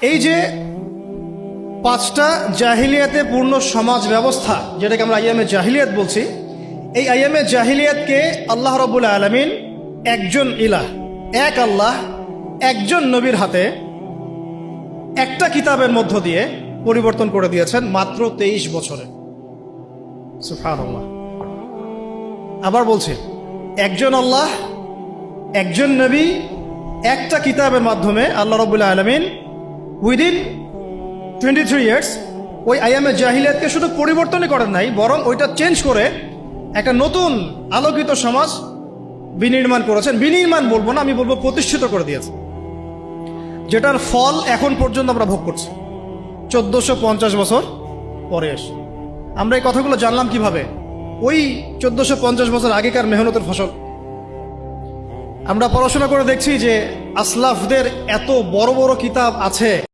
এই যে পাঁচটা জাহিলিয়াতে পূর্ণ সমাজ ব্যবস্থা, যেটাকে আমরা আইয়ামে জাহিলিয়াত বলছি, এই আইয়ামে জাহিলিয়াতকে আল্লাহ রাব্বুল আলামিন একজন ইলাহ, এক আল্লাহ, একজন নবীর হাতে একটা কিতাবের মধ্য দিয়ে পরিবর্তন করে দিয়েছেন মাত্র 23 বছরে। সুবহানাল্লাহ। আবার বলছি, একজন আল্লাহ, একজন নবী, একটা কিতাবের মাধ্যমে আল্লাহ রাব্বুল আলামিন উইদিন 23 ইয়ার্স ওই আইয়ামে জাহিলিয়াতকে শুধু পরিবর্তনই করেন নাই, বরং ওইটা চেঞ্জ করে একটা নতুন আলোকিত সমাজ বিনির্মাণ করেছেন। বিনির্মাণ বলবো না, আমি বলবো প্রতিষ্ঠিত করে দিয়েছে, যেটার ফল এখন পর্যন্ত আমরা ভোগ করছি 1450 বছর পরে এসে। আমরা এই কথাগুলো জানলাম কিভাবে? ওই 1450 বছর আগেকার মেহনতের ফসল। আমরা পড়াশোনা করে দেখছি যে আসলাফদের এত বড় বড় কিতাব আছে,